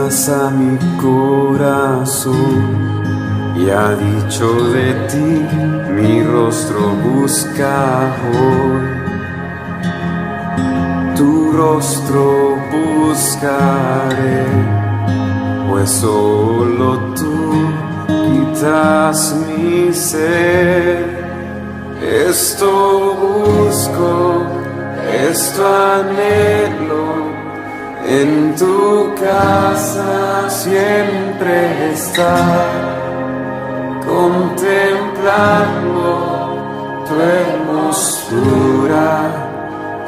fascinas a mi corazón y ha dicho de ti, mi rostro busca hoy. Tu rostro buscaré, pues solo tú quitas mi sed. Esto busco, esto anhelo, en tu casa siempre estar, contemplando tu hermosura,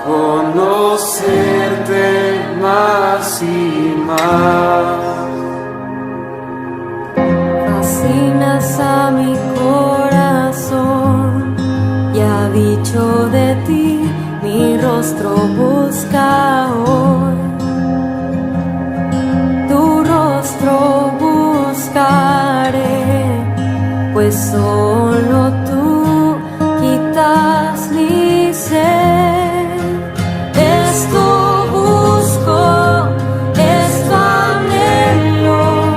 conocerte más y más. Fascinas a mi corazón y ha dicho de ti, mi rostro busca hoy. Tu rostro buscaré, pues solo tú quitas mi sed. Esto busco, esto anhelo,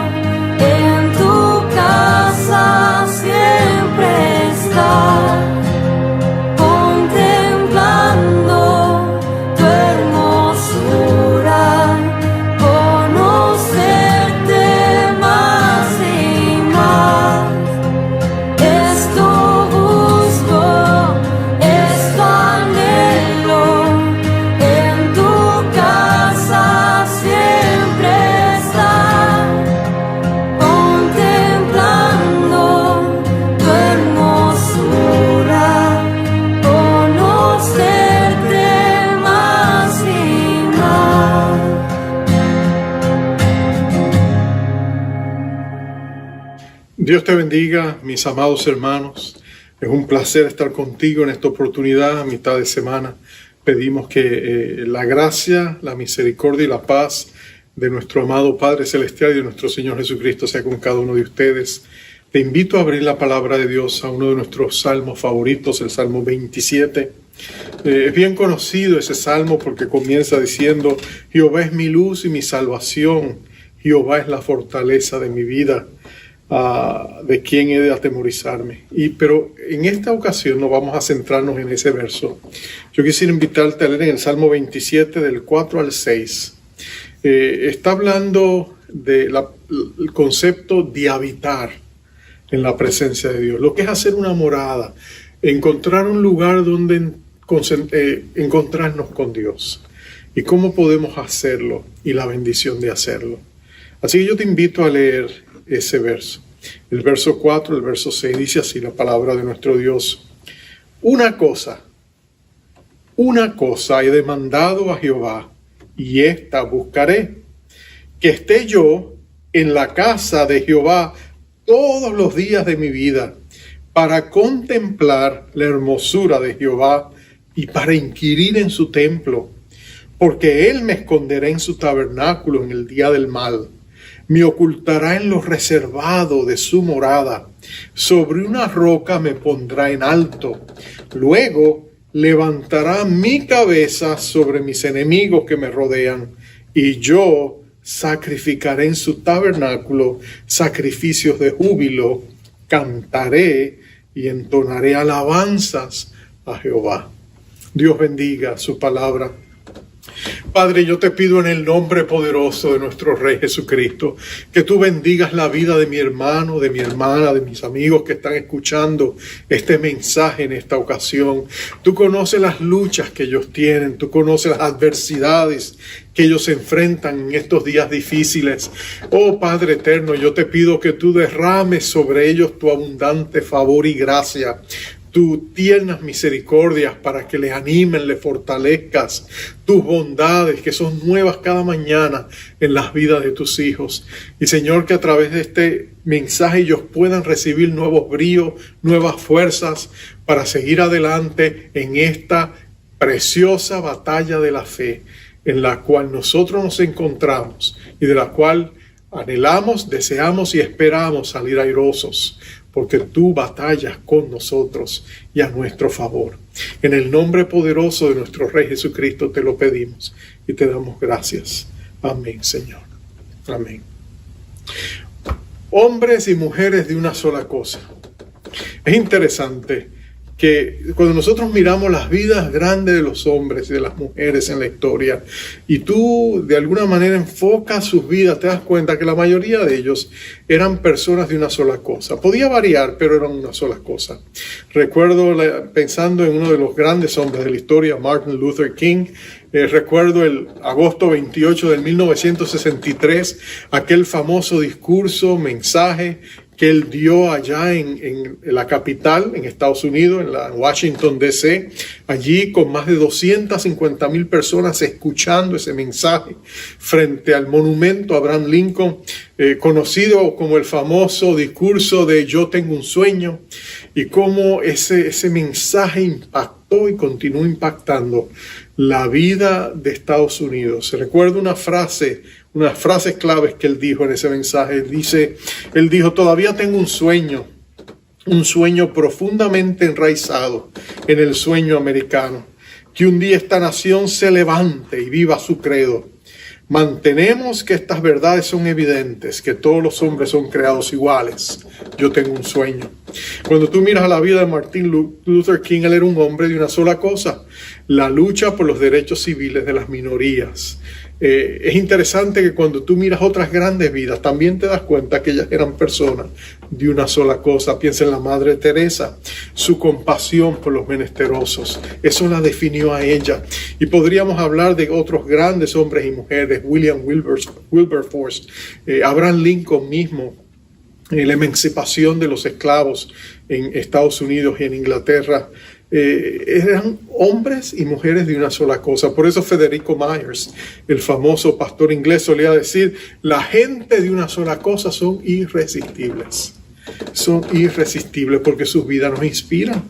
en tu casa siempre estar, contemplando tu hermosura, conocerte más y más. Esto busco, esto anhelo, en tu casa siempre estar, contemplando tu hermosura, conocerte más y más. Dios te bendiga, mis amados hermanos. Es un placer estar contigo en esta oportunidad a mitad de semana. Pedimos que la gracia, la misericordia y la paz de nuestro amado Padre Celestial y de nuestro Señor Jesucristo sea con cada uno de ustedes. Te invito a abrir la palabra de Dios a uno de nuestros salmos favoritos, el Salmo 27. Es bien conocido ese salmo porque comienza diciendo: Jehová es mi luz y mi salvación, Jehová es la fortaleza de mi vida. ¿De quién he de atemorizarme? Pero en esta ocasión no vamos a centrarnos en ese verso. Yo quisiera invitarte a leer en el Salmo 27 del 4 al 6. Está hablando del concepto de habitar en la presencia de Dios, lo que es hacer una morada, encontrar un lugar donde encontrarnos con Dios y cómo podemos hacerlo y la bendición de hacerlo. Así que yo te invito a leer ese verso. El verso 4, el verso 6 dice así la palabra de nuestro Dios: Una cosa he demandado a Jehová, y esta buscaré, que esté yo en la casa de Jehová todos los días de mi vida, para contemplar la hermosura de Jehová y para inquirir en su templo, porque él me esconderá en su tabernáculo en el día del mal. Me ocultará en lo reservado de su morada. Sobre una roca me pondrá en alto. Luego levantará mi cabeza sobre mis enemigos que me rodean. Y yo sacrificaré en su tabernáculo sacrificios de júbilo. Cantaré y entonaré alabanzas a Jehová. Dios bendiga su palabra. Padre, yo te pido en el nombre poderoso de nuestro Rey Jesucristo, que tú bendigas la vida de mi hermano, de mi hermana, de mis amigos que están escuchando este mensaje en esta ocasión. Tú conoces las luchas que ellos tienen, tú conoces las adversidades que ellos enfrentan en estos días difíciles. Oh Padre eterno, yo te pido que tú derrames sobre ellos tu abundante favor y gracia, tus tiernas misericordias para que les animen, les fortalezcas, tus bondades que son nuevas cada mañana en las vidas de tus hijos. Y Señor, que a través de este mensaje ellos puedan recibir nuevos bríos, nuevas fuerzas para seguir adelante en esta preciosa batalla de la fe en la cual nosotros nos encontramos y de la cual anhelamos, deseamos y esperamos salir airosos, porque tú batallas con nosotros y a nuestro favor. En el nombre poderoso de nuestro Rey Jesucristo te lo pedimos y te damos gracias. Amén, Señor. Amén. hombres y mujeres de una sola cosa. Es interesante que cuando nosotros miramos las vidas grandes de los hombres y de las mujeres en la historia, y tú de alguna manera enfocas sus vidas, te das cuenta que la mayoría de ellos eran personas de una sola cosa. Podía variar, pero eran una sola cosa. Recuerdo, pensando en uno de los grandes hombres de la historia, Martin Luther King, recuerdo el agosto 28 de 1963, aquel famoso discurso, mensaje que él dio allá en la capital, en Estados Unidos, en Washington, D.C., allí con más de 250,000 personas escuchando ese mensaje frente al monumento a Abraham Lincoln, conocido como el famoso discurso de Yo tengo un sueño, y cómo ese mensaje impactó y continúa impactando la vida de Estados Unidos. Recuerdo unas frases claves que él dijo en ese mensaje. Él dijo, todavía tengo un sueño profundamente enraizado en el sueño americano, que un día esta nación se levante y viva su credo. Mantenemos que estas verdades son evidentes, que todos los hombres son creados iguales. Yo tengo un sueño. Cuando tú miras a la vida de Martin Luther King, él era un hombre de una sola cosa: la lucha por los derechos civiles de las minorías. Es interesante que cuando tú miras otras grandes vidas, también te das cuenta que ellas eran personas de una sola cosa. Piensa en la Madre Teresa, su compasión por los menesterosos. Eso la definió a ella. Y podríamos hablar de otros grandes hombres y mujeres, William Wilberforce, Abraham Lincoln mismo, la emancipación de los esclavos en Estados Unidos y en Inglaterra. Eran hombres y mujeres de una sola cosa. Por eso Federico Myers, el famoso pastor inglés, solía decir, la gente de una sola cosa son irresistibles. Son irresistibles porque sus vidas nos inspiran,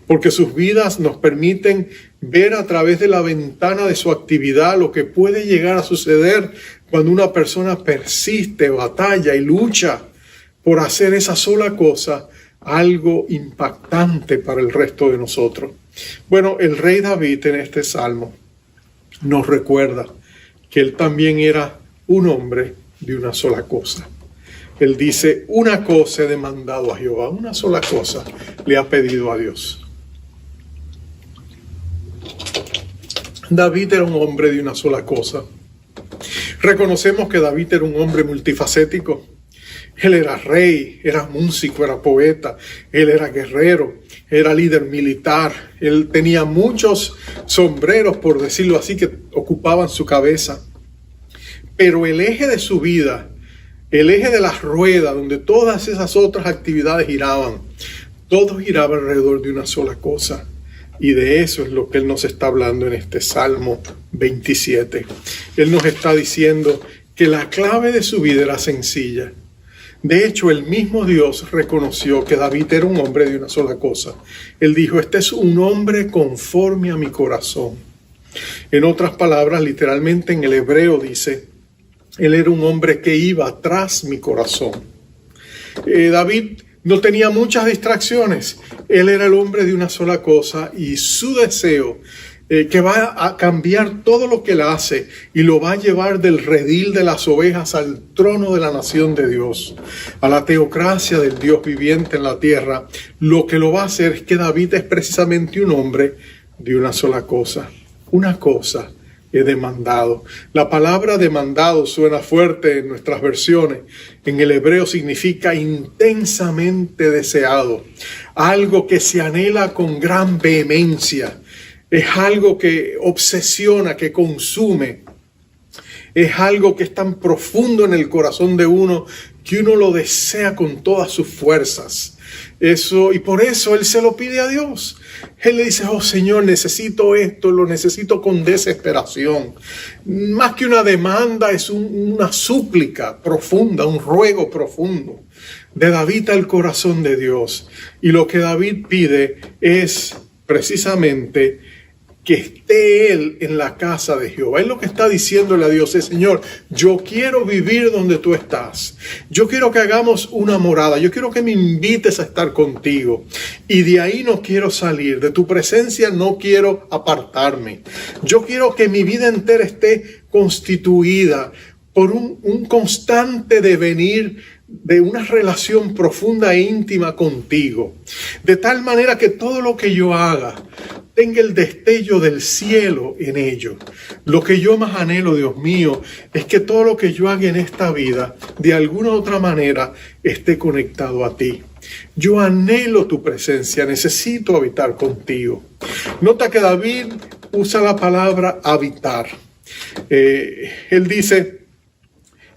porque sus vidas nos permiten ver a través de la ventana de su actividad lo que puede llegar a suceder cuando una persona persiste, batalla y lucha por hacer esa sola cosa, algo impactante para el resto de nosotros. Bueno, el rey David en este salmo nos recuerda que él también era un hombre de una sola cosa. Él dice, una cosa he demandado a Jehová, una sola cosa le ha pedido a Dios. David era un hombre de una sola cosa. Reconocemos que David era un hombre multifacético. Él era rey, era músico, era poeta, él era guerrero, era líder militar. Él tenía muchos sombreros, por decirlo así, que ocupaban su cabeza. Pero el eje de su vida, el eje de la rueda, donde todas esas otras actividades giraban, todo giraba alrededor de una sola cosa. Y de eso es lo que él nos está hablando en este Salmo 27. Él nos está diciendo que la clave de su vida era sencilla. De hecho, el mismo Dios reconoció que David era un hombre de una sola cosa. Él dijo, este es un hombre conforme a mi corazón. En otras palabras, literalmente en el hebreo dice, él era un hombre que iba tras mi corazón. David no tenía muchas distracciones. Él era el hombre de una sola cosa y su deseo que va a cambiar todo lo que él hace y lo va a llevar del redil de las ovejas al trono de la nación de Dios, a la teocracia del Dios viviente en la tierra. Lo que lo va a hacer es que David es precisamente un hombre de una sola cosa. Una cosa he demandado. La palabra demandado suena fuerte en nuestras versiones. En el hebreo significa intensamente deseado, algo que se anhela con gran vehemencia. Es algo que obsesiona, que consume. Es algo que es tan profundo en el corazón de uno que uno lo desea con todas sus fuerzas. Y por eso él se lo pide a Dios. Él le dice, oh Señor, necesito esto, lo necesito con desesperación. Más que una demanda, es una súplica profunda, un ruego profundo de David al corazón de Dios. Y lo que David pide es precisamente que esté él en la casa de Jehová. Es lo que está diciéndole a Dios, Señor, yo quiero vivir donde tú estás. Yo quiero que hagamos una morada. Yo quiero que me invites a estar contigo. Y de ahí no quiero salir. De tu presencia no quiero apartarme. Yo quiero que mi vida entera esté constituida por un constante devenir de una relación profunda e íntima contigo, de tal manera que todo lo que yo haga tenga el destello del cielo en ello. Lo que yo más anhelo, Dios mío, es que todo lo que yo haga en esta vida, de alguna u otra manera, esté conectado a ti. Yo anhelo tu presencia, necesito habitar contigo. Nota que David usa la palabra habitar. Él dice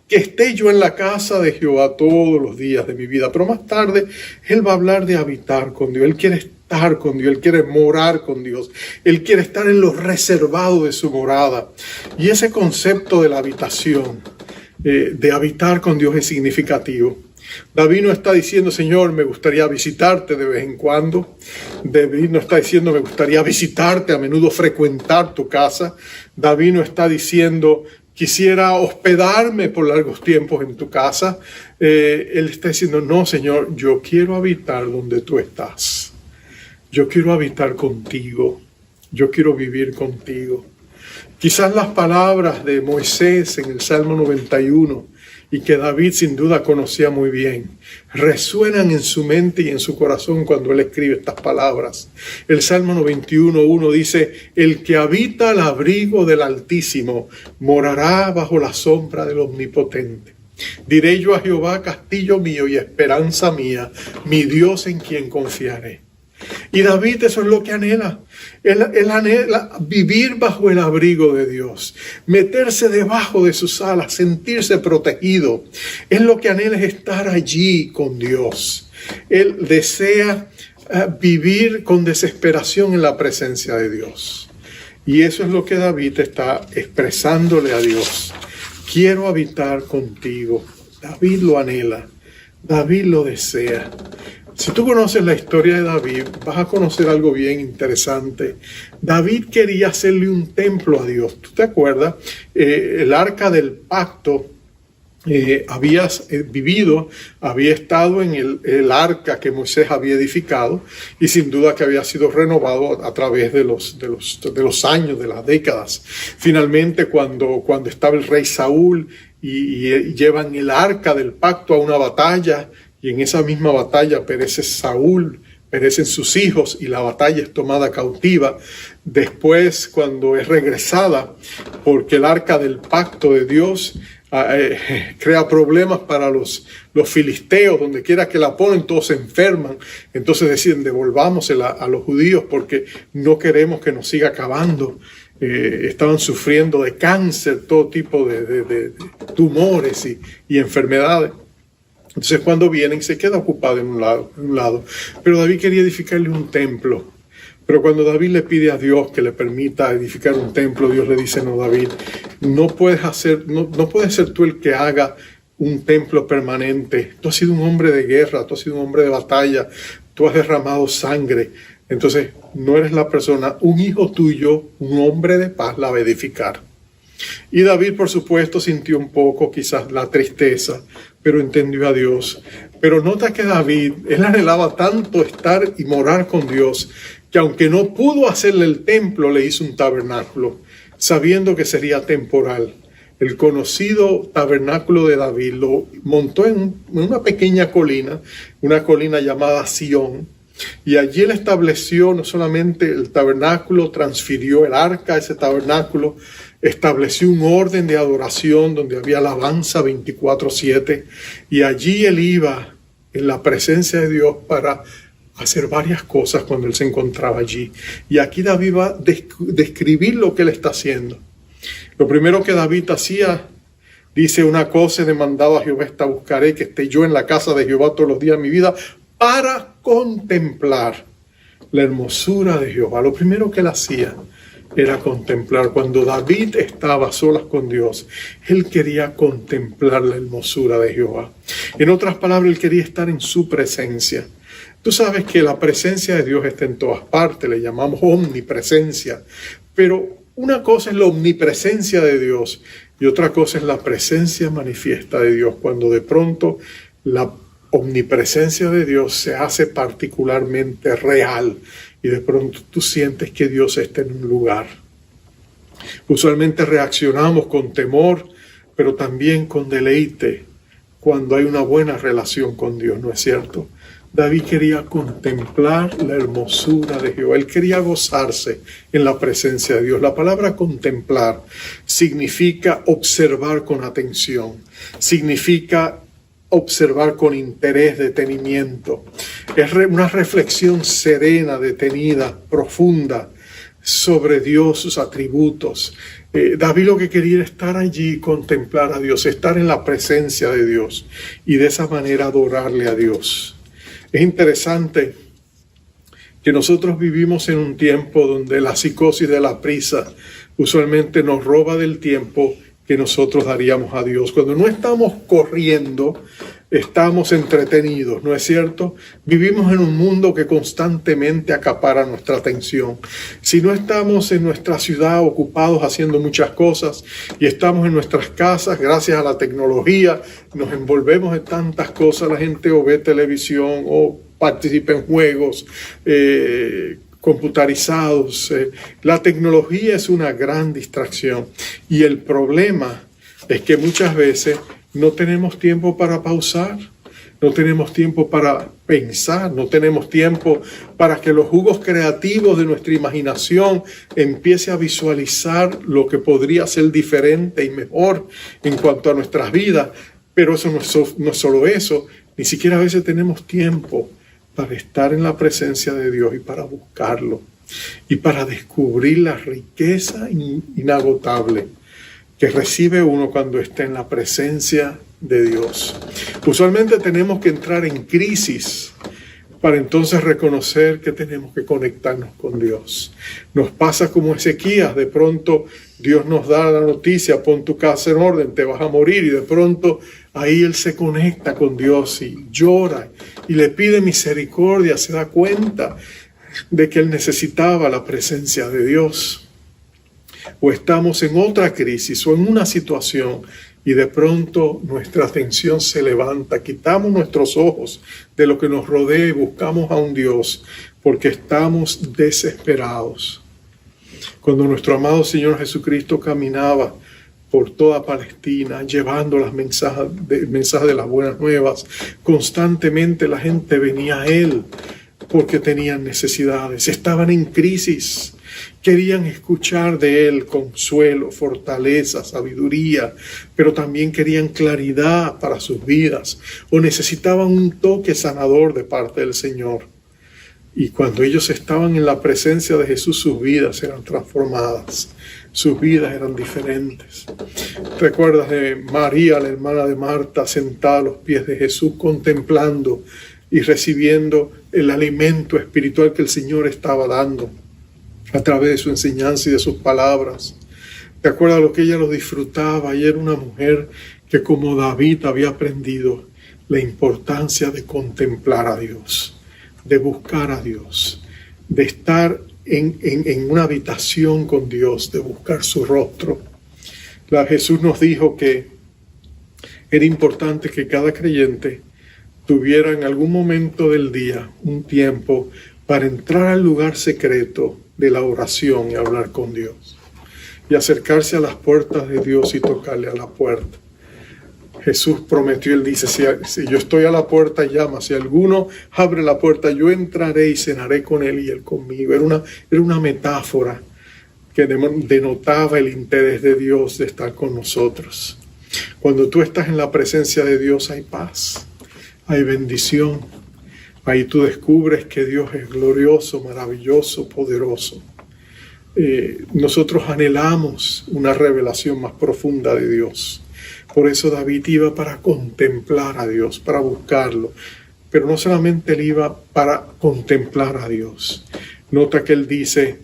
que esté yo en la casa de Jehová todos los días de mi vida. Pero más tarde él va a hablar de habitar con Dios. Él quiere estar con Dios, él quiere morar con Dios. Él quiere estar en lo reservado de su morada. Y ese concepto de la habitación, de habitar con Dios, es significativo. David no está diciendo, Señor, me gustaría visitarte de vez en cuando. David no está diciendo, me gustaría visitarte, a menudo frecuentar tu casa. David no está diciendo, quisiera hospedarme por largos tiempos en tu casa. Él está diciendo, no, Señor, yo quiero habitar donde tú estás. Yo quiero habitar contigo. Yo quiero vivir contigo. Quizás las palabras de Moisés en el Salmo 91, y que David sin duda conocía muy bien, resuenan en su mente y en su corazón cuando él escribe estas palabras. El Salmo 91:1 dice, el que habita al abrigo del Altísimo morará bajo la sombra del Omnipotente. Diré yo a Jehová, castillo mío y esperanza mía, mi Dios en quien confiaré. Y David eso es lo que anhela. Él anhela vivir bajo el abrigo de Dios, meterse debajo de sus alas, sentirse protegido. Él lo que anhela es estar allí con Dios. Él desea vivir con desesperación en la presencia de Dios. Y eso es lo que David está expresándole a Dios. Quiero habitar contigo. David lo anhela. David lo desea. Si tú conoces la historia de David, vas a conocer algo bien interesante. David quería hacerle un templo a Dios. ¿Tú te acuerdas? El arca del pacto había estado en el arca que Moisés había edificado, y sin duda que había sido renovado a través de los años, de las décadas. Finalmente, cuando estaba el rey Saúl y llevan el arca del pacto a una batalla, y en esa misma batalla perece Saúl, perecen sus hijos y la batalla es tomada cautiva. Después, cuando es regresada, porque el arca del pacto de Dios crea problemas para los filisteos, donde quiera que la ponen, todos se enferman. Entonces deciden, devolvámosela a los judíos porque no queremos que nos siga acabando. Estaban sufriendo de cáncer, todo tipo de tumores y enfermedades. Entonces cuando vienen se queda ocupado en un lado. Pero David quería edificarle un templo. Pero cuando David le pide a Dios que le permita edificar un templo, Dios le dice, no, David, no puedes ser tú el que haga un templo permanente. Tú has sido un hombre de guerra, tú has sido un hombre de batalla, tú has derramado sangre. Entonces no eres la persona, un hijo tuyo, un hombre de paz la va a edificar. Y David, por supuesto, sintió un poco quizás la tristeza, pero entendió a Dios. Pero nota que David, él anhelaba tanto estar y morar con Dios, que aunque no pudo hacerle el templo, le hizo un tabernáculo, sabiendo que sería temporal. El conocido tabernáculo de David lo montó en una pequeña colina, una colina llamada Sión, y allí él estableció no solamente el tabernáculo, transfirió el arca a ese tabernáculo, estableció un orden de adoración donde había alabanza 24/7, y allí él iba en la presencia de Dios para hacer varias cosas cuando él se encontraba allí. Y aquí David va a describir lo que él está haciendo. Lo primero que David hacía, dice, una cosa he demandado a Jehová, esta buscaré, que esté yo en la casa de Jehová todos los días de mi vida, para contemplar la hermosura de Jehová. Lo primero que él hacía era contemplar. Cuando David estaba a solas con Dios, él quería contemplar la hermosura de Jehová. En otras palabras, él quería estar en su presencia. Tú sabes que la presencia de Dios está en todas partes, le llamamos omnipresencia. Pero una cosa es la omnipresencia de Dios y otra cosa es la presencia manifiesta de Dios, cuando de pronto la omnipresencia de Dios se hace particularmente real y de pronto tú sientes que Dios está en un lugar. Usualmente reaccionamos con temor, pero también con deleite cuando hay una buena relación con Dios, ¿no es cierto? David quería contemplar la hermosura de Jehová. Él quería gozarse en la presencia de Dios. La palabra contemplar significa observar con atención, significa observar con interés, detenimiento. Es una reflexión serena, detenida, profunda sobre Dios, sus atributos. David lo que quería era estar allí, contemplar a Dios, estar en la presencia de Dios y de esa manera adorarle a Dios. Es interesante que nosotros vivimos en un tiempo donde la psicosis de la prisa usualmente nos roba del tiempo que nosotros daríamos a Dios. Cuando no estamos corriendo, estamos entretenidos, ¿no es cierto? Vivimos en un mundo que constantemente acapara nuestra atención. Si no estamos en nuestra ciudad ocupados haciendo muchas cosas y estamos en nuestras casas, gracias a la tecnología, nos envolvemos en tantas cosas, la gente o ve televisión o participa en juegos computarizados. La tecnología es una gran distracción y el problema es que muchas veces no tenemos tiempo para pausar, no tenemos tiempo para pensar, no tenemos tiempo para que los jugos creativos de nuestra imaginación empiece a visualizar lo que podría ser diferente y mejor en cuanto a nuestras vidas. Pero eso no es solo eso, ni siquiera a veces tenemos tiempo para estar en la presencia de Dios y para buscarlo y para descubrir la riqueza inagotable que recibe uno cuando está en la presencia de Dios. Usualmente tenemos que entrar en crisis para entonces reconocer que tenemos que conectarnos con Dios. Nos pasa como Ezequías, de pronto Dios nos da la noticia, pon tu casa en orden, te vas a morir, y de pronto ahí él se conecta con Dios y llora y le pide misericordia, se da cuenta de que él necesitaba la presencia de Dios. O estamos en otra crisis o en una situación y de pronto nuestra atención se levanta, quitamos nuestros ojos de lo que nos rodea y buscamos a un Dios porque estamos desesperados. Cuando nuestro amado Señor Jesucristo caminaba por toda Palestina, llevando los mensajes de las buenas nuevas, constantemente la gente venía a Él porque tenían necesidades, estaban en crisis. Querían escuchar de Él consuelo, fortaleza, sabiduría, pero también querían claridad para sus vidas o necesitaban un toque sanador de parte del Señor. Y cuando ellos estaban en la presencia de Jesús, sus vidas eran transformadas, sus vidas eran diferentes. ¿Recuerdas de María, la hermana de Marta, sentada a los pies de Jesús, contemplando y recibiendo el alimento espiritual que el Señor estaba dando a través de su enseñanza y de sus palabras? ¿Te acuerdas lo que ella lo disfrutaba? Ella era una mujer que, como David, había aprendido la importancia de contemplar a Dios, de buscar a Dios, de estar en una habitación con Dios, de buscar su rostro. Jesús nos dijo que era importante que cada creyente tuviera en algún momento del día un tiempo para entrar al lugar secreto de la oración y hablar con Dios y acercarse a las puertas de Dios y tocarle a la puerta. Jesús prometió, Él dice, si yo estoy a la puerta, llama, si alguno abre la puerta, yo entraré y cenaré con Él y Él conmigo. Era una metáfora que denotaba el interés de Dios de estar con nosotros. Cuando tú estás en la presencia de Dios hay paz, hay bendición. Ahí tú descubres que Dios es glorioso, maravilloso, poderoso. Nosotros anhelamos una revelación más profunda de Dios. Por eso David iba para contemplar a Dios, para buscarlo. Pero no solamente él iba para contemplar a Dios. Nota que él dice,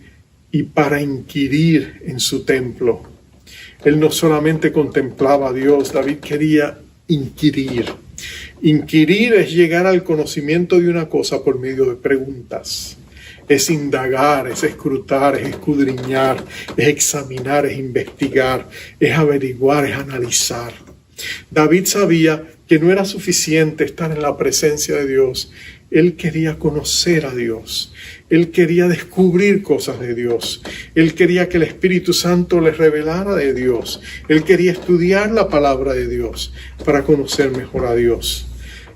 y para inquirir en su templo. Él no solamente contemplaba a Dios, David quería inquirir. Inquirir es llegar al conocimiento de una cosa por medio de preguntas. Es indagar, es escrutar, es escudriñar, es examinar, es investigar, es averiguar, es analizar. David sabía que no era suficiente estar en la presencia de Dios Él quería conocer a Dios. Él quería descubrir cosas de Dios. Él quería que el Espíritu Santo le revelara de Dios. Él quería estudiar la palabra de Dios para conocer mejor a Dios.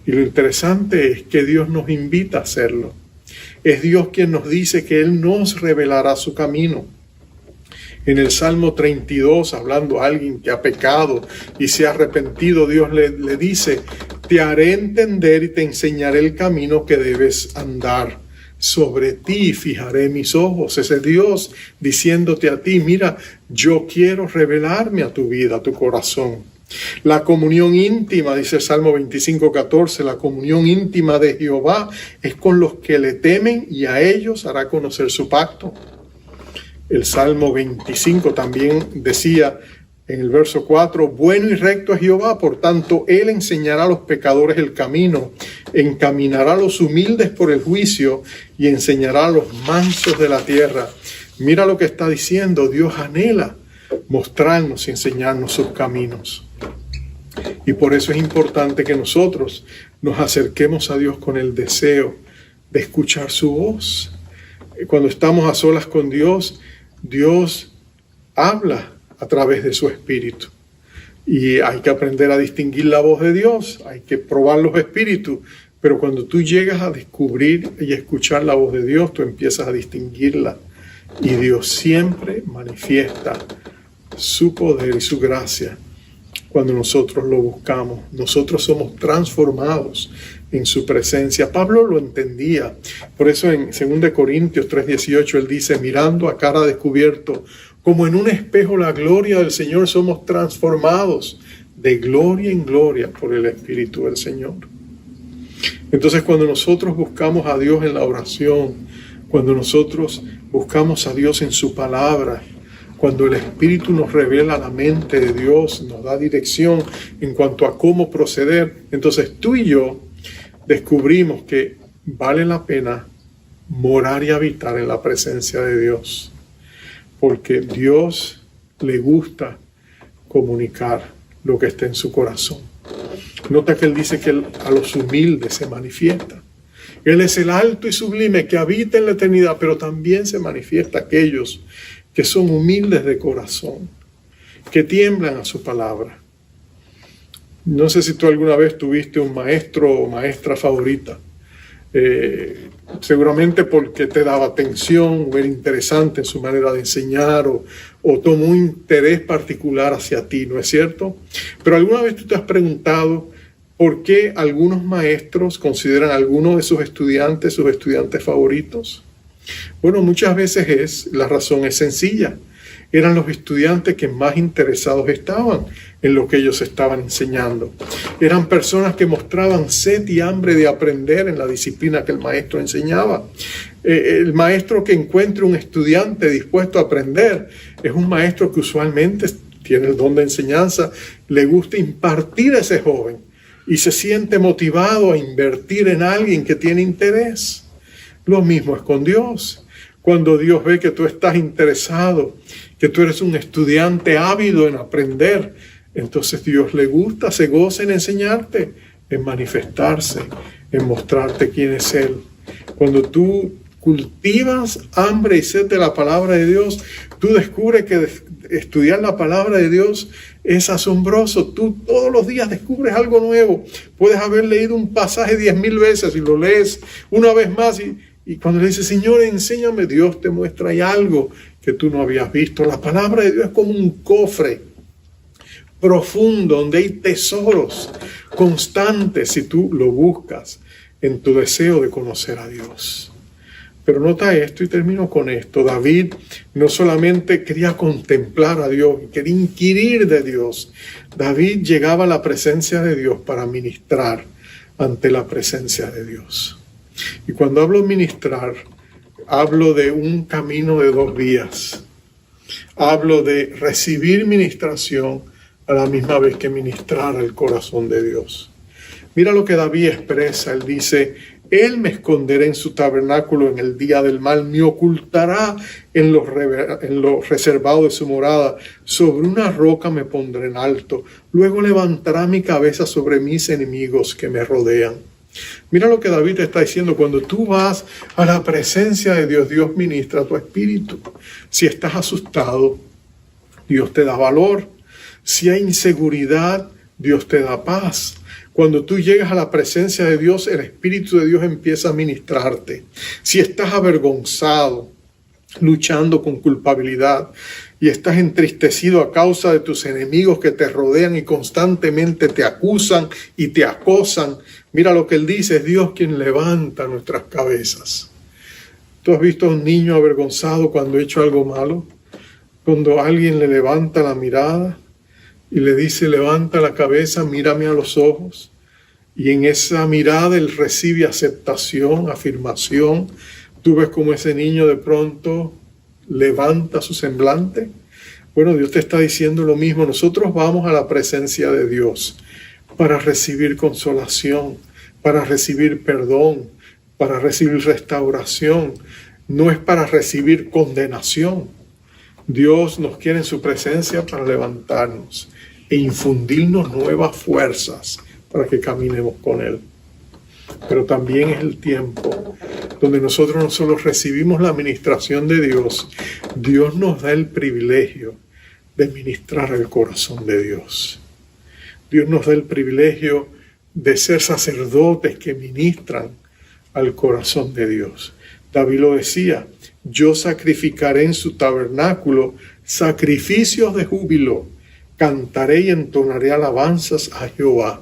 Y lo interesante es que Dios nos invita a hacerlo. Es Dios quien nos dice que Él nos revelará su camino. En el Salmo 32, hablando a alguien que ha pecado y se ha arrepentido, Dios le dice: te haré entender y te enseñaré el camino que debes andar. Sobre ti fijaré mis ojos. Ese Dios diciéndote a ti: mira, yo quiero revelarme a tu vida, a tu corazón. La comunión íntima, dice el Salmo 25:14, la comunión íntima de Jehová es con los que le temen y a ellos hará conocer su pacto. El Salmo 25 también decía en el verso 4: bueno y recto es Jehová, por tanto Él enseñará a los pecadores el camino, encaminará a los humildes por el juicio y enseñará a los mansos de la tierra. Mira lo que está diciendo. Dios anhela mostrarnos y enseñarnos sus caminos. Y por eso es importante que nosotros nos acerquemos a Dios con el deseo de escuchar su voz. Cuando estamos a solas con Dios, Dios habla a través de su Espíritu. Y hay que aprender a distinguir la voz de Dios, hay que probar los espíritus. Pero cuando tú llegas a descubrir y escuchar la voz de Dios, tú empiezas a distinguirla. Y Dios siempre manifiesta su poder y su gracia cuando nosotros lo buscamos. Nosotros somos transformados en su presencia. Pablo lo entendía. Por eso en 2 Corintios 3:18 él dice: mirando a cara descubierto, como en un espejo la gloria del Señor, somos transformados de gloria en gloria por el Espíritu del Señor. Entonces, cuando nosotros buscamos a Dios en la oración, cuando nosotros buscamos a Dios en su palabra, cuando el Espíritu nos revela la mente de Dios, nos da dirección en cuanto a cómo proceder, entonces tú y yo descubrimos que vale la pena morar y habitar en la presencia de Dios, porque Dios le gusta comunicar lo que está en su corazón. Nota que Él dice que a los humildes se manifiesta. Él es el alto y sublime que habita en la eternidad, pero también se manifiesta a aquellos que son humildes de corazón, que tiemblan a su palabra. No sé si tú alguna vez tuviste un maestro o maestra favorita, seguramente porque te daba atención o era interesante en su manera de enseñar o tomó un interés particular hacia ti, ¿no es cierto? Pero alguna vez tú te has preguntado por qué algunos maestros consideran a algunos de sus estudiantes favoritos. Bueno, muchas veces la razón es sencilla. Eran los estudiantes que más interesados estaban en lo que ellos estaban enseñando. Eran personas que mostraban sed y hambre de aprender en la disciplina que el maestro enseñaba. El maestro que encuentre un estudiante dispuesto a aprender es un maestro que usualmente tiene el don de enseñanza, le gusta impartir a ese joven y se siente motivado a invertir en alguien que tiene interés. Lo mismo es con Dios. Cuando Dios ve que tú estás interesado, que tú eres un estudiante ávido en aprender, entonces Dios le gusta, se goza en enseñarte, en manifestarse, en mostrarte quién es Él. Cuando tú cultivas hambre y sed de la palabra de Dios, tú descubres que estudiar la palabra de Dios es asombroso. Tú todos los días descubres algo nuevo. Puedes haber leído un pasaje 10,000 veces y lo lees una vez más y cuando le dices: Señor, enséñame, Dios te muestra ahí algo que tú no habías visto. La palabra de Dios es como un cofre profundo donde hay tesoros constantes si tú lo buscas en tu deseo de conocer a Dios. Pero nota esto y termino con esto. David no solamente quería contemplar a Dios, quería inquirir de Dios. David llegaba a la presencia de Dios para ministrar ante la presencia de Dios. Y cuando hablo ministrar, hablo de un camino de 2 vías. Hablo de recibir ministración a la misma vez que ministrar al corazón de Dios. Mira lo que David expresa. Él dice: Él me esconderá en su tabernáculo en el día del mal, me ocultará en lo reservado de su morada. Sobre una roca me pondré en alto, luego levantará mi cabeza sobre mis enemigos que me rodean. Mira lo que David está diciendo: cuando tú vas a la presencia de Dios, Dios ministra tu espíritu. Si estás asustado, Dios te da valor. Si hay inseguridad, Dios te da paz. Cuando tú llegas a la presencia de Dios, el Espíritu de Dios empieza a ministrarte. Si estás avergonzado, luchando con culpabilidad, y estás entristecido a causa de tus enemigos que te rodean y constantemente te acusan y te acosan, mira lo que él dice: es Dios quien levanta nuestras cabezas. ¿Tú has visto a un niño avergonzado cuando ha hecho algo malo? Cuando alguien le levanta la mirada y le dice: levanta la cabeza, mírame a los ojos. Y en esa mirada él recibe aceptación, afirmación. Tú ves como ese niño de pronto levanta su semblante. Bueno, Dios te está diciendo lo mismo. Nosotros vamos a la presencia de Dios para recibir consolación, para recibir perdón, para recibir restauración. No es para recibir condenación. Dios nos quiere en su presencia para levantarnos e infundirnos nuevas fuerzas para que caminemos con Él. Pero también es el tiempo donde nosotros no solo recibimos la administración de Dios, Dios nos da el privilegio de ministrar el corazón de Dios. Dios nos da el privilegio de ser sacerdotes que ministran al corazón de Dios. David lo decía: yo sacrificaré en su tabernáculo sacrificios de júbilo, cantaré y entonaré alabanzas a Jehová.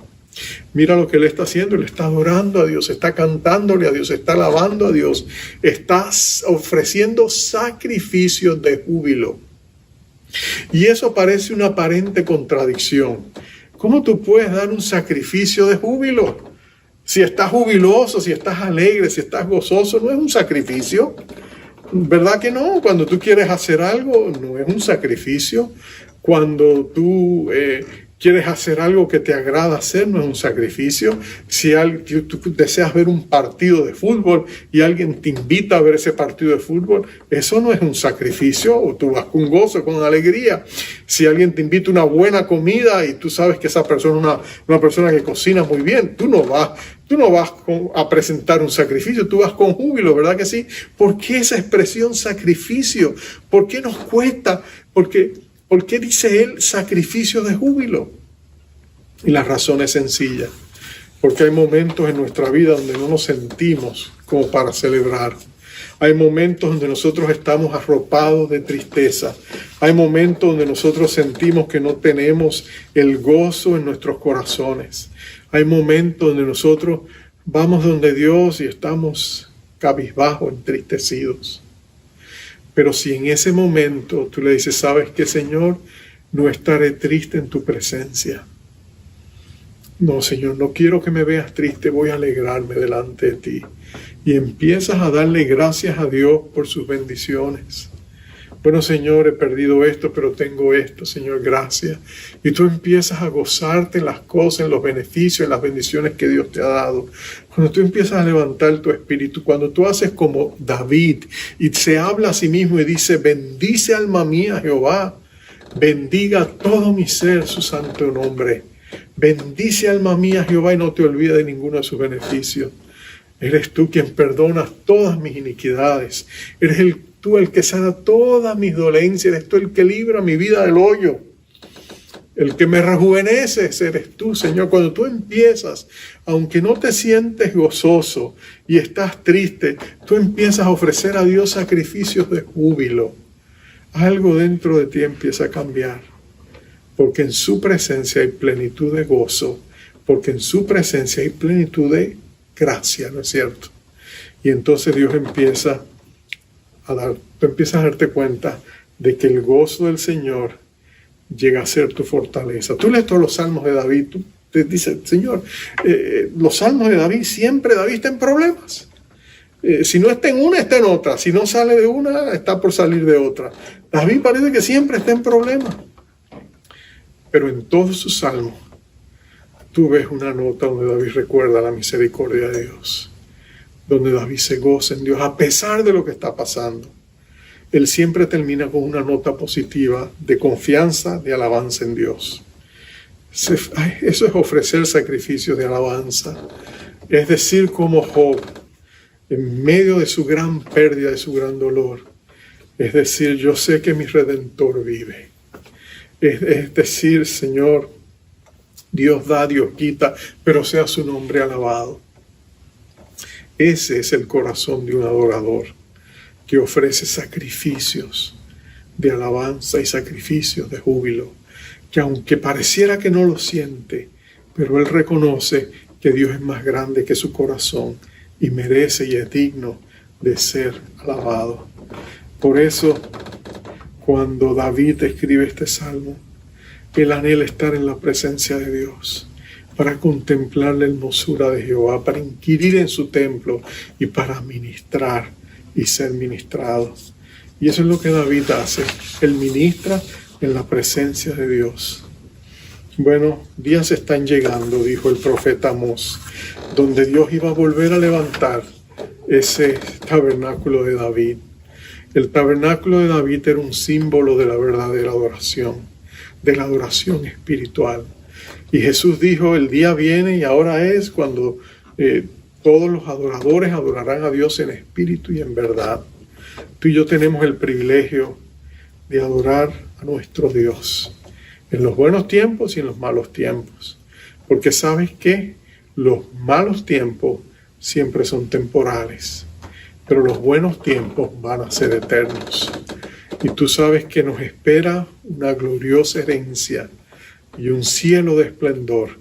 Mira lo que él está haciendo: él está adorando a Dios, está cantándole a Dios, está alabando a Dios, está ofreciendo sacrificios de júbilo. Y eso parece una aparente contradicción. ¿Cómo tú puedes dar un sacrificio de júbilo? Si estás jubiloso, si estás alegre, si estás gozoso, no es un sacrificio. ¿Verdad que no? Cuando tú quieres hacer algo, no es un sacrificio. Cuando tú quieres hacer algo que te agrada hacer, no es un sacrificio. Si tú deseas ver un partido de fútbol y alguien te invita a ver ese partido de fútbol, eso no es un sacrificio, o tú vas con gozo, con alegría. Si alguien te invita a una buena comida y tú sabes que esa persona es una persona que cocina muy bien, tú no vas a presentar un sacrificio, tú vas con júbilo, ¿verdad que sí? ¿Por qué esa expresión sacrificio? ¿Por qué nos cuesta? ¿Por qué dice él sacrificio de júbilo? Y la razón es sencilla: porque hay momentos en nuestra vida donde no nos sentimos como para celebrar. Hay momentos donde nosotros estamos arropados de tristeza. Hay momentos donde nosotros sentimos que no tenemos el gozo en nuestros corazones. Hay momentos donde nosotros vamos donde Dios y estamos cabizbajos, entristecidos. Pero si en ese momento tú le dices: ¿sabes qué, Señor? No estaré triste en tu presencia. No, Señor, no quiero que me veas triste, voy a alegrarme delante de ti. Y empiezas a darle gracias a Dios por sus bendiciones. Bueno, Señor, he perdido esto, pero tengo esto, Señor, gracias. Y tú empiezas a gozarte en las cosas, en los beneficios, en las bendiciones que Dios te ha dado. Cuando tú empiezas a levantar tu espíritu, cuando tú haces como David y se habla a sí mismo y dice: bendice alma mía Jehová, bendiga todo mi ser su santo nombre. Bendice alma mía Jehová y no te olvides de ninguno de sus beneficios. Eres tú quien perdonas todas mis iniquidades. Eres tú el que sana todas mis dolencias. Eres tú el que libra mi vida del hoyo. El que me rejuvenece, eres tú, Señor. Cuando tú empiezas, aunque no te sientes gozoso y estás triste, tú empiezas a ofrecer a Dios sacrificios de júbilo. Algo dentro de ti empieza a cambiar. Porque en su presencia hay plenitud de gozo. Porque en su presencia hay plenitud de gracia, ¿no es cierto? Y entonces Dios empieza tú empiezas a darte cuenta de que el gozo del Señor llega a ser tu fortaleza. Tú lees todos los salmos de David, tú te dices: Señor, los salmos de David, siempre David está en problemas. Si no está en una, está en otra. Si no sale de una, está por salir de otra. David parece que siempre está en problemas. Pero en todos sus salmos, tú ves una nota donde David recuerda la misericordia de Dios, donde David se goza en Dios a pesar de lo que está pasando. Él siempre termina con una nota positiva de confianza, de alabanza en Dios. Eso es ofrecer sacrificios de alabanza. Es decir, como Job, en medio de su gran pérdida, de su gran dolor, es decir, yo sé que mi Redentor vive. Es decir, Señor, Dios da, Dios quita, pero sea su nombre alabado. Ese es el corazón de un adorador que ofrece sacrificios de alabanza y sacrificios de júbilo, que aunque pareciera que no lo siente, pero él reconoce que Dios es más grande que su corazón y merece y es digno de ser alabado. Por eso, cuando David escribe este salmo, él anhela estar en la presencia de Dios, para contemplar la hermosura de Jehová, para inquirir en su templo y para ministrar y ser ministrado. Y eso es lo que David hace. Él ministra en la presencia de Dios. Bueno, días están llegando, dijo el profeta Amós, donde Dios iba a volver a levantar ese tabernáculo de David. El tabernáculo de David era un símbolo de la verdadera adoración, de la adoración espiritual. Y Jesús dijo, el día viene y ahora es cuando todos los adoradores adorarán a Dios en espíritu y en verdad. Tú y yo tenemos el privilegio de adorar a nuestro Dios en los buenos tiempos y en los malos tiempos. Porque ¿sabes qué? Los malos tiempos siempre son temporales, pero los buenos tiempos van a ser eternos. Y tú sabes que nos espera una gloriosa herencia y un cielo de esplendor,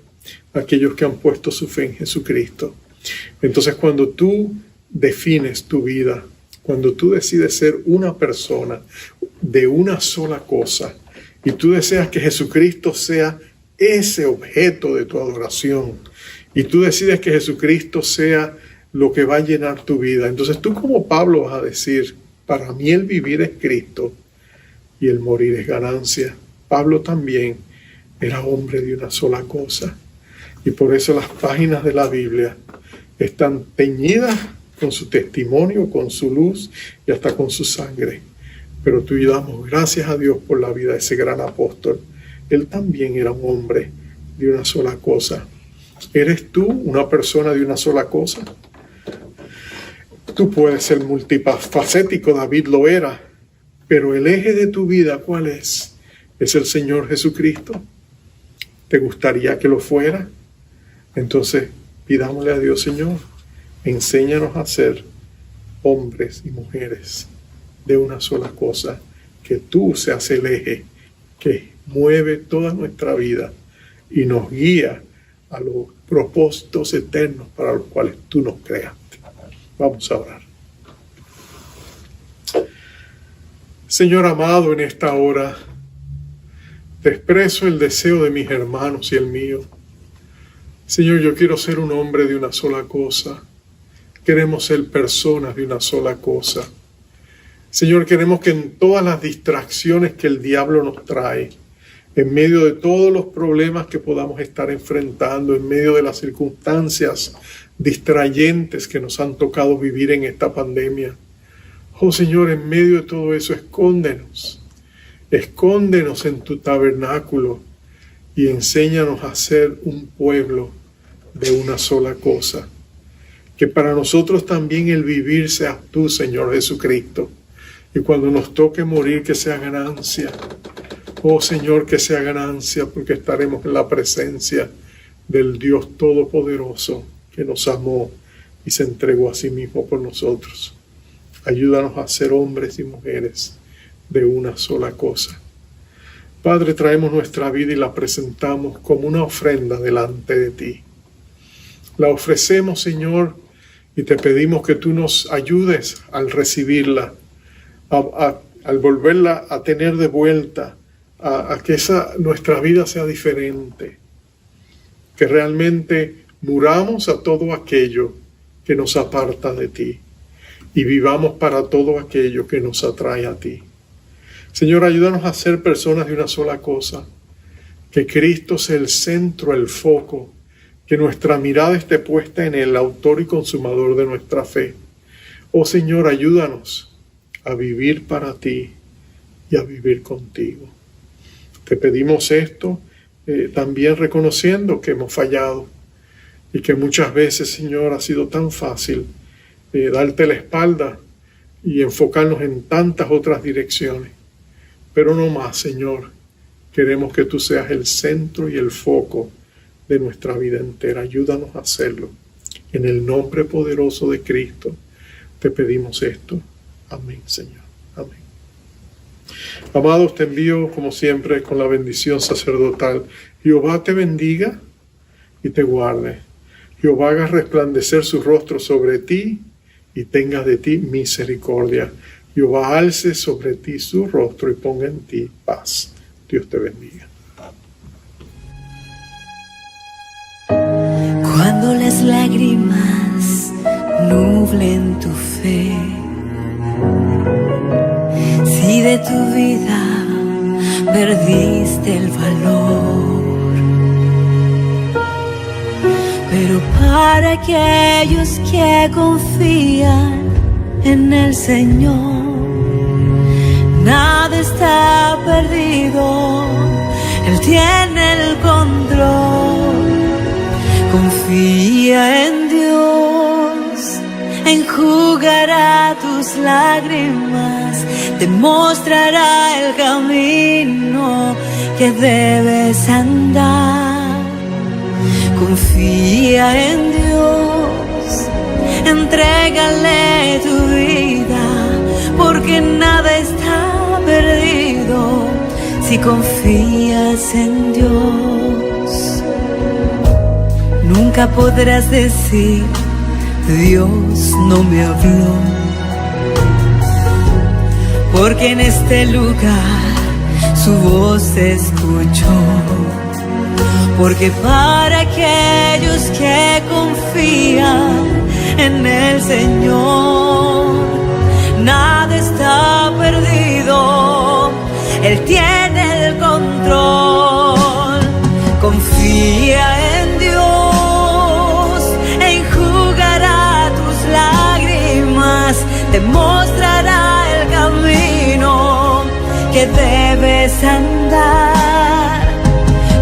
aquellos que han puesto su fe en Jesucristo. Entonces, cuando tú defines tu vida, cuando tú decides ser una persona de una sola cosa, y tú deseas que Jesucristo sea ese objeto de tu adoración, y tú decides que Jesucristo sea lo que va a llenar tu vida, entonces tú como Pablo vas a decir, para mí el vivir es Cristo y el morir es ganancia. Pablo también era hombre de una sola cosa, y por eso las páginas de la Biblia están teñidas con su testimonio, con su luz y hasta con su sangre. Pero tú y yo damos gracias a Dios por la vida de ese gran apóstol. Él también era un hombre de una sola cosa. ¿Eres tú una persona de una sola cosa? Tú puedes ser multifacético, David lo era, pero el eje de tu vida, ¿cuál es? ¿Es el Señor Jesucristo? ¿Te gustaría que lo fuera? Entonces, pidámosle a Dios, Señor, enséñanos a ser hombres y mujeres de una sola cosa, que tú seas el eje que mueve toda nuestra vida y nos guía a los propósitos eternos para los cuales tú nos creaste. Vamos a orar. Señor amado, en esta hora te expreso el deseo de mis hermanos y el mío. Señor, yo quiero ser un hombre de una sola cosa. Queremos ser personas de una sola cosa. Señor, queremos que en todas las distracciones que el diablo nos trae, en medio de todos los problemas que podamos estar enfrentando, en medio de las circunstancias distrayentes que nos han tocado vivir en esta pandemia, oh Señor, en medio de todo eso, escóndenos en tu tabernáculo y enséñanos a ser un pueblo de una sola cosa. Que para nosotros también el vivir sea tú, Señor Jesucristo. Y cuando nos toque morir, que sea ganancia. Oh Señor, que sea ganancia, porque estaremos en la presencia del Dios Todopoderoso que nos amó y se entregó a sí mismo por nosotros. Ayúdanos a ser hombres y mujeres de una sola cosa. Padre, traemos nuestra vida y la presentamos como una ofrenda delante de ti. La ofrecemos, Señor, y te pedimos que tú nos ayudes al recibirla, al volverla a tener de vuelta, a que nuestra vida sea diferente. Que realmente muramos a todo aquello que nos aparta de ti y vivamos para todo aquello que nos atrae a ti. Señor, ayúdanos a ser personas de una sola cosa, que Cristo sea el centro, el foco, que nuestra mirada esté puesta en el autor y consumador de nuestra fe. Oh Señor, ayúdanos a vivir para ti y a vivir contigo. Te pedimos esto también reconociendo que hemos fallado, y que muchas veces, Señor, ha sido tan fácil darte la espalda y enfocarnos en tantas otras direcciones. Pero no más, Señor. Queremos que tú seas el centro y el foco de nuestra vida entera. Ayúdanos a hacerlo. En el nombre poderoso de Cristo te pedimos esto. Amén, Señor. Amén. Amados, te envío como siempre con la bendición sacerdotal. Jehová te bendiga y te guarde. Jehová haga resplandecer su rostro sobre ti y tenga de ti misericordia. Jehová alce sobre ti su rostro y ponga en ti paz. Dios te bendiga. Cuando las lágrimas nublen tu fe, si de tu vida perdiste el valor, pero para aquellos que confían en el Señor, nada está perdido, Él tiene el control. Confía en Dios, enjugará tus lágrimas, te mostrará el camino que debes andar. Confía en Dios, entrégale tu vida, porque nada está perdido si confías en Dios. Nunca podrás decir, Dios no me habló, porque en este lugar su voz se escuchó. Porque para aquellos que confían en el Señor, nada está perdido, Él tiene el control. Confía en Dios, enjugará tus lágrimas, te mostrará el camino que debes andar.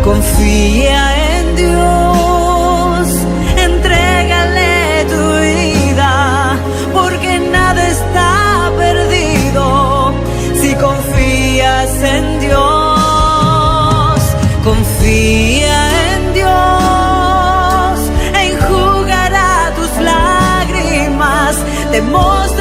Confía en Dios, entrégale tu vida, porque nada está perdido si confías en Dios. Confía en Dios, enjugará tus lágrimas, te mostrará